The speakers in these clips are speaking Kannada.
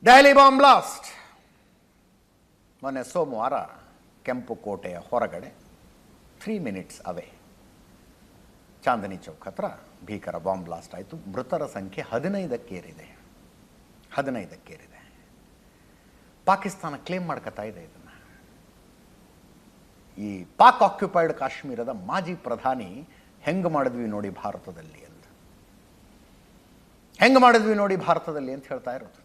ದೆಹಲಿ ಬಾಂಬ್ ಬ್ಲಾಸ್ಟ್ ಮೊನ್ನೆ ಸೋಮವಾರ ಕೆಂಪುಕೋಟೆಯ ಹೊರಗಡೆ 3 minutes ಅವೇ ಚಾಂದನಿ ಚೌಕ್ ಹತ್ರ ಭೀಕರ ಬಾಂಬ್ ಬ್ಲಾಸ್ಟ್ ಆಯಿತು. ಮೃತರ ಸಂಖ್ಯೆ 15ಕ್ಕೇರಿದೆ. ಪಾಕಿಸ್ತಾನ ಕ್ಲೇಮ್ ಮಾಡ್ಕೊತಾ ಇದೆ ಇದನ್ನು. ಈ ಪಾಕ್ ಆಕ್ಯುಪೈಡ್ ಕಾಶ್ಮೀರದ ಮಾಜಿ ಪ್ರಧಾನಿ ಹೆಂಗೆ ಮಾಡಿದ್ವಿ ನೋಡಿ ಭಾರತದಲ್ಲಿ ಅಂತ ಹೇಳ್ತಾ ಇರೋದು.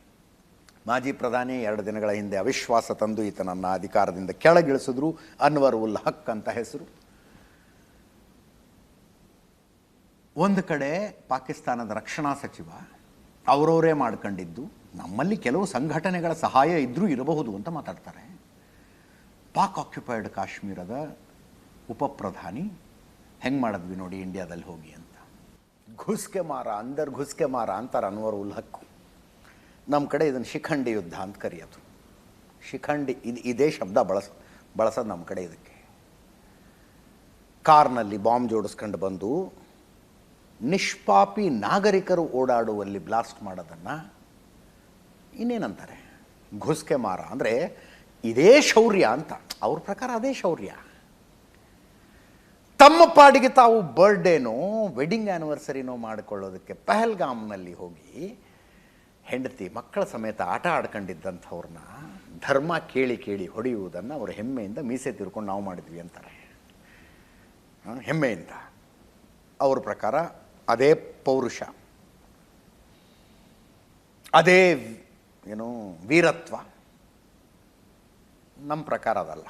ಮಾಜಿ ಪ್ರಧಾನಿ 2 ದಿನಗಳ ಹಿಂದೆ ಅವಿಶ್ವಾಸ ತಂದು ಈತನನ್ನು ಅಧಿಕಾರದಿಂದ ಕೆಳಗಿಳಿಸಿದ್ರು. ಅನ್ವರ್ ಉಲ್ ಹಕ್ ಅಂತ ಹೆಸರು. ಒಂದು ಕಡೆ ಪಾಕಿಸ್ತಾನದ ರಕ್ಷಣಾ ಸಚಿವ ಅವರವರೇ ಮಾಡ್ಕೊಂಡಿದ್ದು, ನಮ್ಮಲ್ಲಿ ಕೆಲವು ಸಂಘಟನೆಗಳ ಸಹಾಯ ಇದ್ರೂ ಇರಬಹುದು ಅಂತ ಮಾತಾಡ್ತಾರೆ. ಪಾಕ್ ಆಕ್ಯುಪೈಡ್ ಕಾಶ್ಮೀರದ ಉಪಪ್ರಧಾನಿ ಹೆಂಗೆ ಮಾಡಿದ್ವಿ ನೋಡಿ ಇಂಡಿಯಾದಲ್ಲಿ ಹೋಗಿ ಅಂತ. ಘುಸ್ಕೆ ಮಾರ ಅಂತಾರೆ ಅನ್ವರ್ ಉಲ್ ಹಕ್. ನಮ್ಮ ಕಡೆ ಇದನ್ನು ಶಿಖಂಡಿ ಯುದ್ಧ ಅಂತ ಕರೆಯೋದು. ಶಿಖಂಡಿ ಇದೇ ಶಬ್ದ ಬಳಸೋದು ನಮ್ಮ ಕಡೆ ಇದಕ್ಕೆ. ಕಾರ್ನಲ್ಲಿ ಬಾಂಬ್ ಜೋಡಿಸ್ಕೊಂಡು ಬಂದು ನಿಷ್ಪಾಪಿ ನಾಗರಿಕರು ಓಡಾಡುವಲ್ಲಿ ಬ್ಲಾಸ್ಟ್ ಮಾಡೋದನ್ನು ಇನ್ನೇನಂತಾರೆ, ಘುಸ್ಕೆ ಮಾರ. ಅಂದರೆ ಇದೇ ಶೌರ್ಯ ಅಂತ ಅವ್ರ ಪ್ರಕಾರ. ಅದೇ ಶೌರ್ಯ. ತಮ್ಮ ಪಾಡಿಗೆ ತಾವು ಬರ್ಡೇನೋ ವೆಡ್ಡಿಂಗ್ ಆ್ಯನಿವರ್ಸರಿನೋ ಮಾಡಿಕೊಳ್ಳೋದಕ್ಕೆ ಪಹಲ್ಗಾಮ್ನಲ್ಲಿ ಹೋಗಿ ಹೆಂಡತಿ ಮಕ್ಕಳ ಸಮೇತ ಆಟ ಆಡ್ಕೊಂಡಿದ್ದಂಥವ್ರನ್ನ ಧರ್ಮ ಕೇಳಿ ಹೊಡೆಯುವುದನ್ನು ಅವರು ಹೆಮ್ಮೆಯಿಂದ ಮೀಸೆ ತಿರ್ಕೊಂಡು ನಾವು ಮಾಡಿದ್ವಿ ಅಂತಾರೆ. ಹೆಮ್ಮೆಯಿಂದ. ಅವ್ರ ಪ್ರಕಾರ ಅದೇ ಪೌರುಷ, ಅದೇ ವೀರತ್ವ. ನಮ್ಮ ಪ್ರಕಾರ ಅದಲ್ಲ,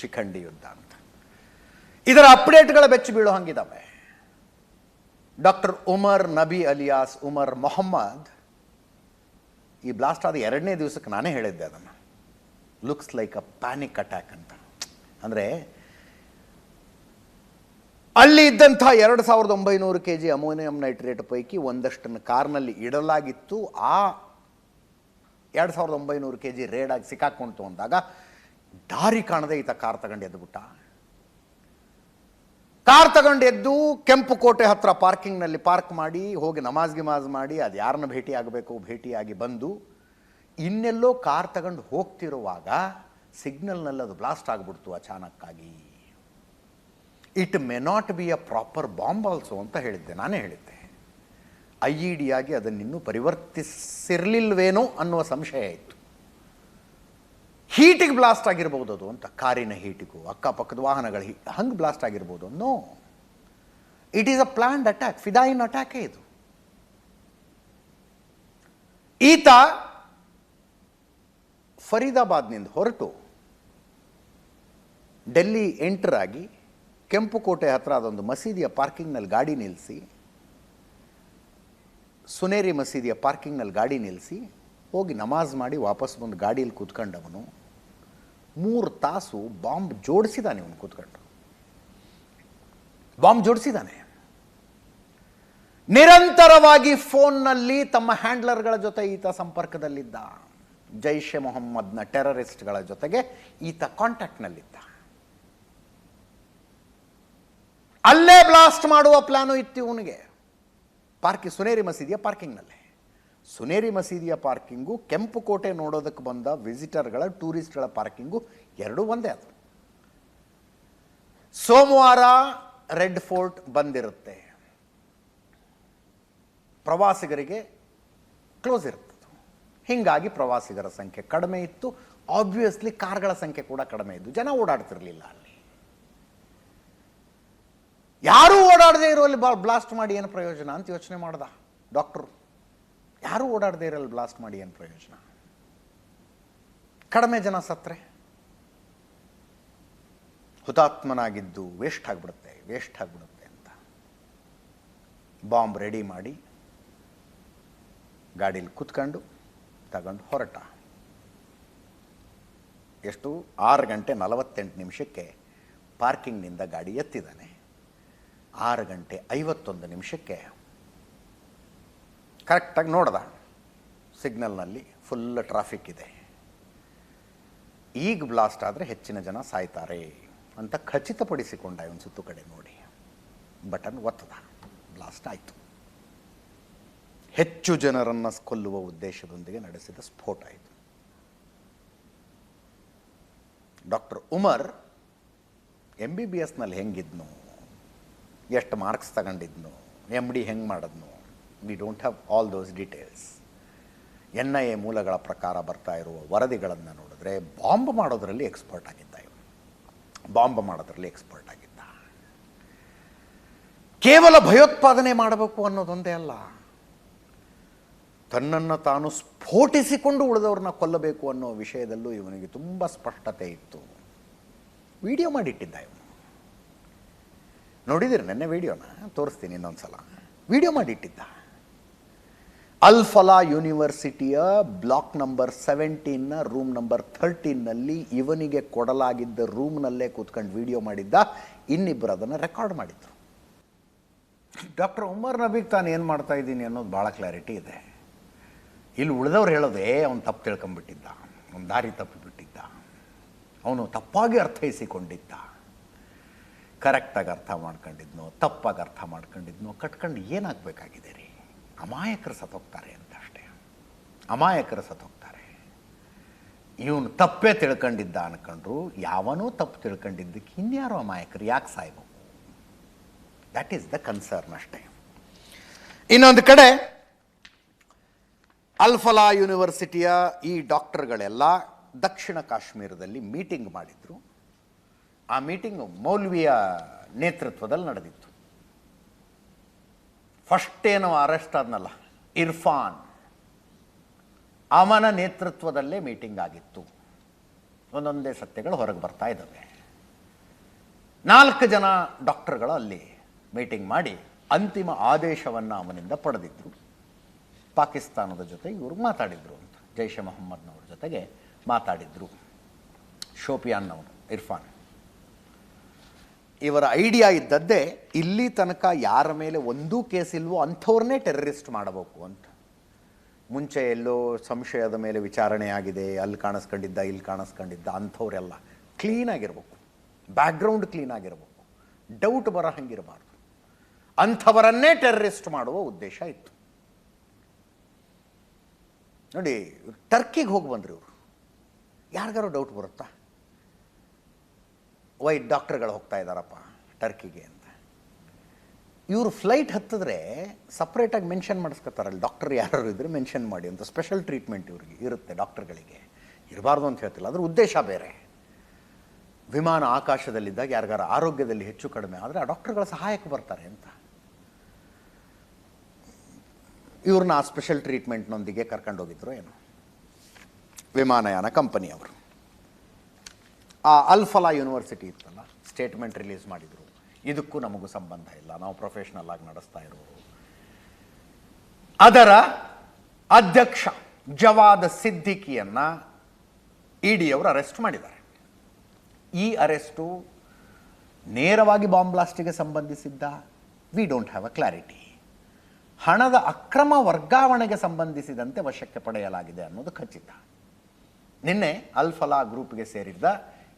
ಶಿಖಂಡಿ ಯುದ್ಧ ಅಂತ. ಇದರ ಅಪ್ಡೇಟ್ಗಳ ಬೆಚ್ಚಿ ಬೀಳೋ ಹಂಗಿದ್ದಾವೆ. ಡಾಕ್ಟರ್ ಉಮರ್ ನಬಿ ಅಲಿಯಾಸ್ ಉಮರ್ ಮೊಹಮ್ಮದ್ ಈ ಬ್ಲಾಸ್ಟ್ ಆದ 2ನೇ ದಿವಸಕ್ಕೆ ನಾನೇ ಹೇಳಿದ್ದೆ ಅದನ್ನು. Looks like a panic attack ಅಂತ. ಅಂದರೆ ಅಲ್ಲಿ ಇದ್ದಂಥ 2900 kg ಅಮೋನಿಯಂ ನೈಟ್ರೇಟ್ ಪೈಕಿ ಒಂದಷ್ಟನ್ನು ಕಾರ್ನಲ್ಲಿ ಇಡಲಾಗಿತ್ತು. ಆ 2900 kg ರೇಡಾಗಿ ಸಿಕ್ಕಾಕೊಂತು ಅಂದಾಗ ದಾರಿ ಕಾಣದೆ ಈತ ಕಾರ್ ತಗೊಂಡು ಎದ್ದುಬಿಟ್ಟ. ಕಾರ್ ತಗೊಂಡು ಎದ್ದು ಕೆಂಪುಕೋಟೆ ಹತ್ರ ಪಾರ್ಕಿಂಗ್ನಲ್ಲಿ ಪಾರ್ಕ್ ಮಾಡಿ ಹೋಗಿ ನಮಾಜ್ ಮಾಡಿ ಅದು ಯಾರನ್ನ ಭೇಟಿಯಾಗಿ ಬಂದು ಇನ್ನೆಲ್ಲೋ ಕಾರ್ ತಗೊಂಡು ಹೋಗ್ತಿರುವಾಗ ಸಿಗ್ನಲ್ನಲ್ಲಿ ಅದು ಬ್ಲಾಸ್ಟ್ ಆಗಿಬಿಡ್ತು ಅಚಾನಕ್ಕಾಗಿ. It may not be a proper bomb also ಅಂತ ನಾನೇ ಹೇಳಿದ್ದೆ. IED ಆಗಿ ಅದನ್ನಿನ್ನೂ ಪರಿವರ್ತಿಸಿರಲಿಲ್ವೇನೋ ಅನ್ನುವ ಸಂಶಯ ಇತ್ತು. ಹೀಟಿಗೆ ಬ್ಲಾಸ್ಟ್ ಆಗಿರ್ಬೋದು ಅದು ಅಂತ, ಕಾರಿನ ಹೀಟಿಗೂ ಅಕ್ಕಪಕ್ಕದ ವಾಹನಗಳ ಹಂಗೆ ಬ್ಲಾಸ್ಟ್ ಆಗಿರ್ಬೋದು. No, it is a planned attack, ಫಿದಾಯಿನ್ ಅಟ್ಯಾಕೇ ಇದು. ಈತ ಫರೀದಾಬಾದ್ನಿಂದ ಹೊರಟು ಡೆಲ್ಲಿ ಎಂಟರ್ ಆಗಿ ಕೆಂಪುಕೋಟೆ ಹತ್ರ ಅದೊಂದು ಮಸೀದಿಯ ಪಾರ್ಕಿಂಗ್ನಲ್ಲಿ ಗಾಡಿ ನಿಲ್ಲಿಸಿ, ಸುನೇರಿ ಮಸೀದಿಯ ಪಾರ್ಕಿಂಗ್ನಲ್ಲಿ ಗಾಡಿ ನಿಲ್ಲಿಸಿ ಹೋಗಿ ನಮಾಜ್ ಮಾಡಿ ವಾಪಸ್ ಬಂದು ಗಾಡೀಲಿ ಕೂತ್ಕೊಂಡವನು 3 ತಾಸು ಬಾಂಬ್ ಜೋಡಿಸಿದಾನೆ. ಇವನು ಕೂತ್ಕೊಂಡು ಬಾಂಬ್ ಜೋಡಿಸಿದಾನೆ. ನಿರಂತರವಾಗಿ ಫೋನ್ನಲ್ಲಿ ತಮ್ಮ ಹ್ಯಾಂಡ್ಲರ್ಗಳ ಜೊತೆ ಈತ ಸಂಪರ್ಕದಲ್ಲಿದ್ದ. ಜೈಷೆ ಮೊಹಮ್ಮದ್ನ ಟೆರರಿಸ್ಟ್ಗಳ ಜೊತೆಗೆ ಈತ ಕಾಂಟ್ಯಾಕ್ಟ್ನಲ್ಲಿದ್ದ. ಅಲ್ಲೇ ಬ್ಲಾಸ್ಟ್ ಮಾಡುವ ಪ್ಲಾನು ಇತ್ತು ಇವನಿಗೆ. ಸುನೇರಿ ಮಸೀದಿಯ ಪಾರ್ಕಿಂಗ್ನಲ್ಲೇ. ಸುನೇರಿ ಮಸೀದಿಯ ಪಾರ್ಕಿಂಗು ಕೆಂಪುಕೋಟೆ ನೋಡೋದಕ್ಕೆ ಬಂದ ವಿಸಿಟರ್ಗಳ ಟೂರಿಸ್ಟ್ಗಳ ಪಾರ್ಕಿಂಗು ಎರಡೂ ಒಂದೇ. ಅದು ಸೋಮವಾರ ರೆಡ್ ಫೋರ್ಟ್ ಬಂದಿರುತ್ತೆ, ಪ್ರವಾಸಿಗರಿಗೆ ಕ್ಲೋಸ್ ಇರ್ತದೆ. ಹೀಗಾಗಿ ಪ್ರವಾಸಿಗರ ಸಂಖ್ಯೆ ಕಡಿಮೆ ಇತ್ತು. ಆಬ್ವಿಯಸ್ಲಿ ಕಾರ್ಗಳ ಸಂಖ್ಯೆ ಕೂಡ ಕಡಿಮೆ ಇದ್ದು, ಜನ ಓಡಾಡ್ತಿರ್ಲಿಲ್ಲ ಅಲ್ಲಿ. ಯಾರೂ ಓಡಾಡದೇ ಇರುವಲ್ಲಿ ಬ್ಲಾಸ್ಟ್ ಮಾಡಿ ಏನು ಪ್ರಯೋಜನ ಅಂತ ಯೋಚನೆ ಮಾಡ್ದ ಡಾಕ್ಟ್ರು. ಯಾರೂ ಓಡಾಡದೇ ಇರಲ್ಲ ಬ್ಲಾಸ್ಟ್ ಮಾಡಿ ಏನು ಪ್ರಯೋಜನ, ಕಡಿಮೆ ಜನ ಸತ್ರೆ ಹುತಾತ್ಮನಾಗಿದ್ದು ವೇಸ್ಟ್ ಆಗಿಬಿಡುತ್ತೆ ಅಂತ ಬಾಂಬ್ ರೆಡಿ ಮಾಡಿ ಗಾಡೀಲಿ ಕೂತ್ಕೊಂಡು ತಗೊಂಡು ಹೊರಟ. ಎಷ್ಟು 6:48 ಪಾರ್ಕಿಂಗ್ನಿಂದ ಗಾಡಿ ಎತ್ತಿದ್ದಾನೆ. 6:51 ಕರೆಕ್ಟಾಗಿ ನೋಡ್ದ, ಸಿಗ್ನಲ್ನಲ್ಲಿ ಫುಲ್ ಟ್ರಾಫಿಕ್ ಇದೆ, ಈಗ ಬ್ಲಾಸ್ಟ್ ಆದರೆ ಹೆಚ್ಚಿನ ಜನ ಸಾಯ್ತಾರೆ ಅಂತ ಖಚಿತಪಡಿಸಿಕೊಂಡ. ಇವನು ಸುತ್ತು ಕಡೆ ನೋಡಿ ಬಟನ್ ಒತ್ತದ, ಬ್ಲಾಸ್ಟ್ ಆಯಿತು. ಹೆಚ್ಚು ಜನರನ್ನು ಕೊಲ್ಲುವ ಉದ್ದೇಶದೊಂದಿಗೆ ನಡೆಸಿದ ಸ್ಫೋಟ ಇದು. ಡಾಕ್ಟರ್ ಉಮರ್ MBBSನಲ್ಲಿ ಹೆಂಗಿದ್ನು, ಎಷ್ಟು ಮಾರ್ಕ್ಸ್ ತಗೊಂಡಿದ್ನು, MD ಹೆಂಗೆ ಮಾಡಿದ್ನು, we don't have all those details. NIA ಮೂಲಗಳ ಪ್ರಕಾರ ಬರ್ತಾ ಇರುವ ವರದಿಗಳನ್ನು ನೋಡಿದ್ರೆ ಬಾಂಬ್ ಮಾಡೋದರಲ್ಲಿ ಎಕ್ಸ್ಪರ್ಟ್ ಆಗಿದ್ದ ಇವನು. ಬಾಂಬ್ ಮಾಡೋದರಲ್ಲಿ ಎಕ್ಸ್ಪರ್ಟ್ ಆಗಿದ್ದ. ಕೇವಲ ಭಯೋತ್ಪಾದನೆ ಮಾಡಬೇಕು ಅನ್ನೋದೊಂದೇ ಅಲ್ಲ, ತನ್ನನ್ನು ತಾನು ಸ್ಫೋಟಿಸಿಕೊಂಡು ಉಳಿದವ್ರನ್ನ ಕೊಲ್ಲಬೇಕು ಅನ್ನೋ ವಿಷಯದಲ್ಲೂ ಇವನಿಗೆ ತುಂಬ ಸ್ಪಷ್ಟತೆ ಇತ್ತು. ವಿಡಿಯೋ ಮಾಡಿಟ್ಟಿದ್ದ ಇವನು. ನೋಡಿದಿರಿ ನೆನ್ನೆ ವಿಡಿಯೋನ, ತೋರಿಸ್ತೀನಿ ಇನ್ನೊಂದ್ಸಲ. ವಿಡಿಯೋ ಮಾಡಿಟ್ಟಿದ್ದ. ಅಲ್-ಫಲಾ ಯೂನಿವರ್ಸಿಟಿಯ ಬ್ಲಾಕ್ ನಂಬರ್ 17ನ ರೂಮ್ ನಂಬರ್ 13ನಲ್ಲಿ ಇವನಿಗೆ ಕೊಡಲಾಗಿದ್ದ ರೂಮ್ನಲ್ಲೇ ಕೂತ್ಕೊಂಡು ವಿಡಿಯೋ ಮಾಡಿದ್ದ. ಇನ್ನಿಬ್ಬರು ಅದನ್ನು ರೆಕಾರ್ಡ್ ಮಾಡಿದ್ರು. ಡಾಕ್ಟರ್ ಉಮರ್ ನಬಿಗೆ ತಾನು ಏನು ಮಾಡ್ತಾ ಇದ್ದೀನಿ ಅನ್ನೋದು ಭಾಳ ಕ್ಲಾರಿಟಿ ಇದೆ. ಇಲ್ಲಿ ಉಳಿದವ್ರು ಹೇಳೋದೇ ಅವನು ತಪ್ಪು ತಿಳ್ಕೊಂಬಿಟ್ಟಿದ್ದ, ಅವನು ದಾರಿ ತಪ್ಪಿಬಿಟ್ಟಿದ್ದ, ಅವನು ತಪ್ಪಾಗಿ ಅರ್ಥೈಸಿಕೊಂಡಿದ್ದ. ಕರೆಕ್ಟಾಗಿ ಅರ್ಥ ಮಾಡ್ಕೊಂಡಿದ್ನೋ ತಪ್ಪಾಗಿ ಅರ್ಥ ಮಾಡ್ಕೊಂಡಿದ್ನೋ ಕಟ್ಕೊಂಡು ಏನಾಗಬೇಕಾಗಿದೆ ರೀ? ಅಮಾಯಕರು ಸತ್ತೋಗ್ತಾರೆ ಅಂತ ಅಷ್ಟೇ. ಅಮಾಯಕರು ಸತ್ತೋಗ್ತಾರೆ. ಇವನು ತಪ್ಪೇ ತಿಳ್ಕೊಂಡಿದ್ದ ಅನ್ಕೊಂಡ್ರು, ಯಾವನೂ ತಪ್ಪು ತಿಳ್ಕೊಂಡಿದ್ದಕ್ಕೆ ಇನ್ಯಾರೋ ಅಮಾಯಕರು ಯಾಕೆ ಸಾಯ್ಬೇಕು? ದ್ಯಾಟ್ ಈಸ್ ದ ಕನ್ಸರ್ನ್ ಅಷ್ಟೇ. ಇನ್ನೊಂದು ಕಡೆ ಅಲ್-ಫಲಾ ಯೂನಿವರ್ಸಿಟಿಯ ಈ ಡಾಕ್ಟರ್ಗಳೆಲ್ಲ ದಕ್ಷಿಣ ಕಾಶ್ಮೀರದಲ್ಲಿ ಮೀಟಿಂಗ್ ಮಾಡಿದ್ರು. ಆ ಮೀಟಿಂಗು ಮೌಲ್ವಿಯ ನೇತೃತ್ವದಲ್ಲಿ ನಡೆದಿತ್ತು. ಫಸ್ಟ್ ಏನು ಅರೆಸ್ಟ್ ಆದ್ನಲ್ಲ ಇರ್ಫಾನ್, ಅವನ ನೇತೃತ್ವದಲ್ಲೇ ಮೀಟಿಂಗ್ ಆಗಿತ್ತು. ಒಂದೊಂದೇ ಸತ್ಯಗಳು ಹೊರಗೆ ಬರ್ತಾ ಇದ್ದಾವೆ. 4 ಜನ ಡಾಕ್ಟರ್ಗಳು ಅಲ್ಲಿ ಮೀಟಿಂಗ್ ಮಾಡಿ ಅಂತಿಮ ಆದೇಶವನ್ನು ಅವನಿಂದ ಪಡೆದಿದ್ರು. ಪಾಕಿಸ್ತಾನದ ಜೊತೆ ಇವರು ಮಾತಾಡಿದ್ರು ಅಂತ, ಜೈಷ್ ಎ ಮೊಹಮ್ಮದ್ನವ್ರ ಜೊತೆಗೆ ಮಾತಾಡಿದ್ರು. ಶೋಪಿಯಾನ್ನವನು ಇರ್ಫಾನ್. ಇವರ ಐಡಿಯಾ ಇದ್ದದ್ದೇ ಇಲ್ಲಿ ತನಕ ಯಾರ ಮೇಲೆ ಒಂದೂ ಕೇಸ್ ಇಲ್ವೋ ಅಂಥವ್ರನ್ನೇ ಟೆರರಿಸ್ಟ್ ಮಾಡಬೇಕು ಅಂತ. ಮುಂಚೆ ಎಲ್ಲೋ ಸಂಶಯದ ಮೇಲೆ ವಿಚಾರಣೆ ಆಗಿದೆ, ಅಲ್ಲಿ ಕಾಣಿಸ್ಕೊಂಡಿದ್ದ ಇಲ್ಲಿ ಕಾಣಿಸ್ಕೊಂಡಿದ್ದ ಅಂಥವರೆಲ್ಲ ಕ್ಲೀನಾಗಿರ್ಬೇಕು, ಬ್ಯಾಕ್ಗ್ರೌಂಡ್ ಕ್ಲೀನಾಗಿರ್ಬೇಕು, ಡೌಟ್ ಬರೋ ಹಂಗಿರಬಾರ್ದು. ಅಂಥವರನ್ನೇ ಟೆರರಿಸ್ಟ್ ಮಾಡುವ ಉದ್ದೇಶ ಇತ್ತು. ನೋಡಿ, ಟರ್ಕಿಗೆ ಹೋಗಿ ಬಂದ್ರಿ ಇವರು. ಯಾರಿಗಾರು ಡೌಟ್ ಬರುತ್ತಾ? ವೈಟ್ ಡಾಕ್ಟರ್ಗಳು ಹೋಗ್ತಾ ಇದ್ದಾರಪ್ಪ ಟರ್ಕಿಗೆ ಅಂತ. ಇವರು ಫ್ಲೈಟ್ ಹತ್ತಿದ್ರೆ ಸಪ್ರೇಟಾಗಿ ಮೆನ್ಷನ್ ಮಾಡಿಸ್ಕೊತಾರಲ್ಲ, ಡಾಕ್ಟರ್ ಯಾರು ಇದ್ರೆ ಮೆನ್ಷನ್ ಮಾಡಿ ಅಂತ. ಸ್ಪೆಷಲ್ ಟ್ರೀಟ್ಮೆಂಟ್ ಇವ್ರಿಗೆ ಇರುತ್ತೆ, ಡಾಕ್ಟರ್ಗಳಿಗೆ ಇರಬಾರ್ದು ಅಂತ ಹೇಳ್ತಿಲ್ಲ, ಅದ್ರ ಉದ್ದೇಶ ಬೇರೆ. ವಿಮಾನ ಆಕಾಶದಲ್ಲಿದ್ದಾಗ ಯಾರಿಗಾರ ಆರೋಗ್ಯದಲ್ಲಿ ಹೆಚ್ಚು ಕಡಿಮೆ ಆದರೆ ಆ ಡಾಕ್ಟರ್ಗಳ ಸಹಾಯಕ್ಕೆ ಬರ್ತಾರೆ ಅಂತ. ಇವ್ರನ್ನ ಆ ಸ್ಪೆಷಲ್ ಟ್ರೀಟ್ಮೆಂಟ್ನೊಂದಿಗೆ ಕರ್ಕೊಂಡೋಗಿದ್ರು ಏನು ವಿಮಾನಯಾನ ಕಂಪನಿಯವರು. ಆ ಅಲ್-ಫಲಾ ಯೂನಿವರ್ಸಿಟಿ ಇತ್ತಲ್ಲ, ಸ್ಟೇಟ್ಮೆಂಟ್ ರಿಲೀಸ್ ಮಾಡಿದರು, ಇದಕ್ಕೂ ನಮಗೂ ಸಂಬಂಧ ಇಲ್ಲ, ನಾವು ಪ್ರೊಫೆಷ್ನಲ್ ಆಗಿ ನಡೆಸ್ತಾ ಇರೋರು. ಅದರ ಅಧ್ಯಕ್ಷ ಜವಾದ್ ಸಿದ್ದಿಕಿಯನ್ನ ಇಡಿ ಅವರು ಅರೆಸ್ಟ್ ಮಾಡಿದ್ದಾರೆ. ಈ ಅರೆಸ್ಟು ನೇರವಾಗಿ ಬಾಂಬ್ ಬ್ಲಾಸ್ಟಿಗೆ ಸಂಬಂಧಿಸಿದ್ದ? We don't have a clarity. ಹಣದ ಅಕ್ರಮ ವರ್ಗಾವಣೆಗೆ ಸಂಬಂಧಿಸಿದಂತೆ ವಶಕ್ಕೆ ಪಡೆಯಲಾಗಿದೆ ಅನ್ನೋದು ಖಚಿತ. ನಿನ್ನೆ ಅಲ್-ಫಲಾ ಗ್ರೂಪ್ಗೆ ಸೇರಿದ್ದ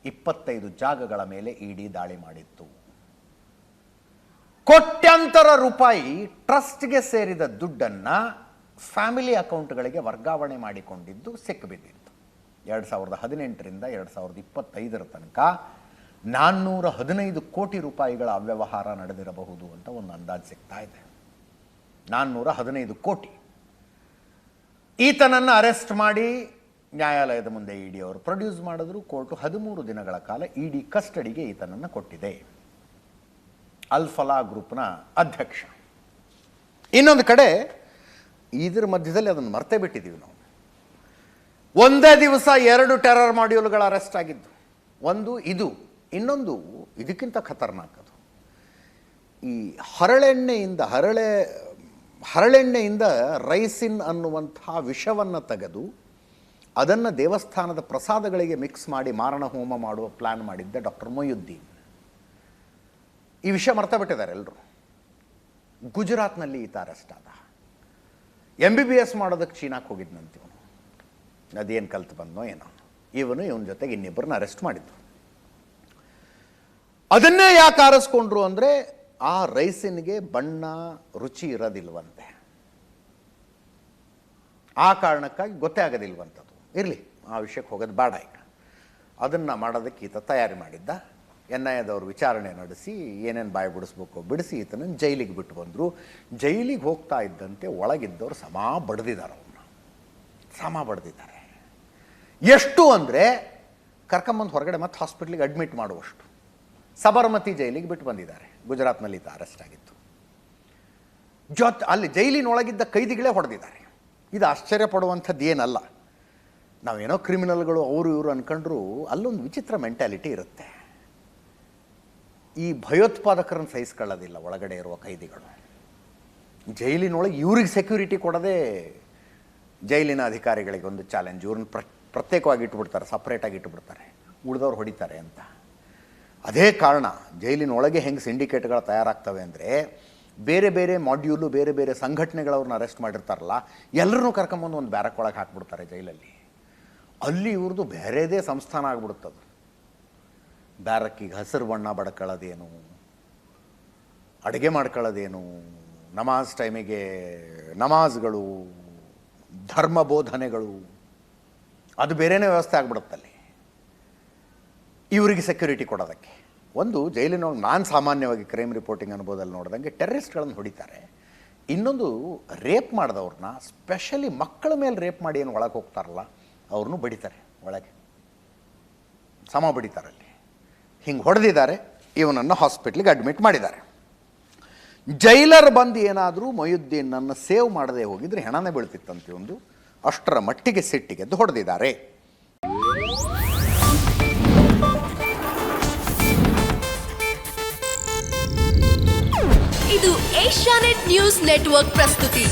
25 ಜಾಗಗಳ ಮೇಲೆ ಇಡಿ ದಾಳಿ ಮಾಡಿತ್ತು. ಕೋಟ್ಯಾಂತರ ರೂಪಾಯಿ ಟ್ರಸ್ಟ್ಗೆ ಸೇರಿದ ದುಡ್ಡನ್ನು ಫ್ಯಾಮಿಲಿ ಅಕೌಂಟ್ಗಳಿಗೆ ವರ್ಗಾವಣೆ ಮಾಡಿಕೊಂಡಿದ್ದು ಸಿಕ್ಕಿಬಿದ್ದಿತ್ತು. 2018ರಿಂದ 2025 ತನಕ 415 ಕೋಟಿ ರೂಪಾಯಿಗಳ ಅವ್ಯವಹಾರ ನಡೆದಿರಬಹುದು ಅಂತ ಒಂದು ಅಂದಾಜು ಸಿಗ್ತಾ ಇದೆ. 415 ಕೋಟಿ. ಈತನನ್ನು ಅರೆಸ್ಟ್ ಮಾಡಿ ನ್ಯಾಯಾಲಯದ ಮುಂದೆ ಇಡಿ ಅವರು ಪ್ರೊಡ್ಯೂಸ್ ಮಾಡಿದ್ರು. ಕೋರ್ಟು 13 ದಿನಗಳ ಕಾಲ ಇಡಿ ಕಸ್ಟಡಿಗೆ ಈತನನ್ನು ಕೊಟ್ಟಿದೆ. ಅಲ್-ಫಲಾ ಗ್ರೂಪ್ನ ಅಧ್ಯಕ್ಷ. ಇನ್ನೊಂದು ಕಡೆ ಇದ್ರ ಮಧ್ಯದಲ್ಲಿ ಅದನ್ನು ಮರ್ತೇ ಬಿಟ್ಟಿದ್ದೀವಿ ನಾವು. ಒಂದೇ ದಿವಸ 2 ಟೆರರ್ ಮಾಡ್ಯೂಲ್ಗಳ ಅರೆಸ್ಟ್ ಆಗಿದ್ದು. ಒಂದು ಇದು, ಇನ್ನೊಂದು ಇದಕ್ಕಿಂತ ಖತರ್ನಾಕ್. ಅದು ಈ ಹರಳೆಣ್ಣೆಯಿಂದ ರೈಸಿನ್ ಅನ್ನುವಂಥ ವಿಷವನ್ನು ತೆಗೆದು ಅದನ್ನು ದೇವಸ್ಥಾನದ ಪ್ರಸಾದಗಳಿಗೆ ಮಿಕ್ಸ್ ಮಾಡಿ ಮಾರಣ ಹೋಮ ಮಾಡುವ ಪ್ಲ್ಯಾನ್ ಮಾಡಿದ್ದ ಡಾಕ್ಟರ್ ಮೊಯ್ಯುದ್ದೀನ್. ಈ ವಿಷಯ ಮರ್ತಾ ಬಿಟ್ಟಿದ್ದಾರೆ ಎಲ್ಲರೂ. ಗುಜರಾತ್ನಲ್ಲಿ ಈತ ಅರೆಸ್ಟ್ ಆದ. MBBS ಮಾಡೋದಕ್ಕೆ ಚೀನಾಕ್ಕೆ ಹೋಗಿದ್ನಂತ ಇವನು. ಅದೇನು ಕಲ್ತು ಬಂದನೋ ಏನೋ. ಇವನ ಜೊತೆಗೆ ಇನ್ನಿಬ್ಬರನ್ನ ಅರೆಸ್ಟ್ ಮಾಡಿದ್ರು. ಅದನ್ನೇ ಯಾಕೆ ಆರಿಸ್ಕೊಂಡ್ರು ಅಂದರೆ ಆ ರೈಸಿನ್ಗೆ ಬಣ್ಣ ರುಚಿ ಇರೋದಿಲ್ವಂತೆ. ಆ ಕಾರಣಕ್ಕಾಗಿ ಗೊತ್ತೇ ಆಗೋದಿಲ್ವಂಥದ್ದು. ಇರಲಿ, ಆ ವಿಷಯಕ್ಕೆ ಹೋಗೋದು ಬೇಡ ಈಗ. ಅದನ್ನು ಮಾಡೋದಕ್ಕೆ ಈತ ತಯಾರಿ ಮಾಡಿದ್ದ. NIAದವರು ವಿಚಾರಣೆ ನಡೆಸಿ ಏನೇನು ಬಾಯಿ ಬಿಡಿಸ್ಬೇಕು ಬಿಡಿಸಿ ಈತನನ್ನು ಜೈಲಿಗೆ ಬಿಟ್ಟು ಬಂದರು. ಜೈಲಿಗೆ ಹೋಗ್ತಾ ಇದ್ದಂತೆ ಒಳಗಿದ್ದವರು ಬಡ್ದಿದ್ದಾರೆ, ಅವನ್ನ ಬಡ್ದಿದ್ದಾರೆ. ಎಷ್ಟು ಅಂದರೆ ಕರ್ಕೊಂಬಂದು ಹೊರಗಡೆ ಮತ್ತೆ ಹಾಸ್ಪಿಟ್ಲಿಗೆ ಅಡ್ಮಿಟ್ ಮಾಡುವಷ್ಟು. ಸಬರಮತಿ ಜೈಲಿಗೆ ಬಿಟ್ಟು ಬಂದಿದ್ದಾರೆ. ಗುಜರಾತ್ನಲ್ಲಿ ಈತ ಅರೆಸ್ಟ್ ಆಗಿತ್ತು. ಅಲ್ಲಿ ಜೈಲಿನೊಳಗಿದ್ದ ಕೈದಿಗಳೇ ಹೊಡೆದಿದ್ದಾರೆ. ಇದು ಆಶ್ಚರ್ಯ ಪಡುವಂಥದ್ದು ಏನಲ್ಲ. ನಾವೇನೋ ಕ್ರಿಮಿನಲ್ಗಳು ಅವರು ಇವರು ಅಂದ್ಕೊಂಡ್ರು ಅಲ್ಲೊಂದು ವಿಚಿತ್ರ ಮೆಂಟ್ಯಾಲಿಟಿ ಇರುತ್ತೆ. ಈ ಭಯೋತ್ಪಾದಕರನ್ನು ಸಹಿಸ್ಕೊಳ್ಳೋದಿಲ್ಲ ಒಳಗಡೆ ಇರುವ ಕೈದಿಗಳು. ಜೈಲಿನೊಳಗೆ ಇವ್ರಿಗೆ ಸೆಕ್ಯೂರಿಟಿ ಕೊಡೋದೇ ಜೈಲಿನ ಅಧಿಕಾರಿಗಳಿಗೆ ಒಂದು ಚಾಲೆಂಜ್. ಇವ್ರನ್ನ ಪ್ರತ್ಯೇಕವಾಗಿ ಇಟ್ಟುಬಿಡ್ತಾರೆ, ಸಪ್ರೇಟಾಗಿ ಇಟ್ಟುಬಿಡ್ತಾರೆ, ಉಳಿದವ್ರು ಹೊಡಿತಾರೆ ಅಂತ. ಅದೇ ಕಾರಣ ಜೈಲಿನೊಳಗೆ ಹೆಂಗೆ ಸಿಂಡಿಕೇಟ್ಗಳು ತಯಾರಾಗ್ತವೆ ಅಂದರೆ, ಬೇರೆ ಬೇರೆ ಮಾಡ್ಯೂಲು ಬೇರೆ ಬೇರೆ ಸಂಘಟನೆಗಳವ್ರನ್ನ ಅರೆಸ್ಟ್ ಮಾಡಿರ್ತಾರಲ್ಲ, ಎಲ್ಲರನ್ನೂ ಕರ್ಕೊಂಬಂದು ಒಂದು ಬ್ಯಾರಕ್ ಒಳಗೆ ಹಾಕ್ಬಿಡ್ತಾರೆ ಜೈಲಲ್ಲಿ. ಅಲ್ಲಿ ಇವ್ರದ್ದು ಬೇರೆದೇ ಸಂಸ್ಥಾನ ಆಗ್ಬಿಡುತ್ತದು. ಬ್ಯಾರಕ್ಕಿಗೆ ಹಸಿರು ಬಣ್ಣ ಬಡ್ಕೊಳ್ಳೋದೇನು, ಅಡುಗೆ ಮಾಡ್ಕೊಳ್ಳೋದೇನು, ನಮಾಜ್ ಟೈಮಿಗೆ ನಮಾಜ್ಗಳು, ಧರ್ಮ ಬೋಧನೆಗಳು, ಅದು ಬೇರೆಯೇ ವ್ಯವಸ್ಥೆ ಆಗ್ಬಿಡುತ್ತಲ್ಲಿ ಇವರಿಗೆ ಸೆಕ್ಯೂರಿಟಿ ಕೊಡೋದಕ್ಕೆ. ಒಂದು ಜೈಲಿನೊಳಗೆ ನಾನು ಸಾಮಾನ್ಯವಾಗಿ ಕ್ರೈಮ್ ರಿಪೋರ್ಟಿಂಗ್ ಅನುಭವದಲ್ಲಿ ನೋಡಿದಂಗೆ ಟೆರ್ರಿಸ್ಟ್ಗಳನ್ನು ಹೊಡಿತಾರೆ. ಇನ್ನೊಂದು ರೇಪ್ ಮಾಡಿದವ್ರನ್ನ, ಸ್ಪೆಷಲಿ ಮಕ್ಕಳ ಮೇಲೆ ರೇಪ್ ಮಾಡಿ ಏನು ಒಳಗೆ ಹೋಗ್ತಾರಲ್ಲ ಅವ್ರನ್ನೂ ಬಡಿತಾರೆ, ಒಳಗೆ ಬಡಿತಾರಲ್ಲಿ. ಹಿಂಗೆ ಹೊಡೆದಿದ್ದಾರೆ. ಇವನನ್ನು ಹಾಸ್ಪಿಟ್ಲಿಗೆ ಅಡ್ಮಿಟ್ ಮಾಡಿದ್ದಾರೆ. ಜೈಲರ್ ಬಂದು ಏನಾದರೂ ಮೊಯುದ್ದೀನನ್ನು ಸೇವ್ ಮಾಡದೆ ಹೋಗಿದ್ರೆ ಹೆಣನೇ ಬೀಳ್ತಿತ್ತಂತೆ ಒಂದು. ಅಷ್ಟರ ಮಟ್ಟಿಗೆ ಸಿಟ್ಟಿಗೆದ್ದು ಹೊಡೆದಿದ್ದಾರೆ. ಇದು ಏಷ್ಯಾನೆಟ್ ನ್ಯೂಸ್ ನೆಟ್ವರ್ಕ್ ಪ್ರಸ್ತುತಿ.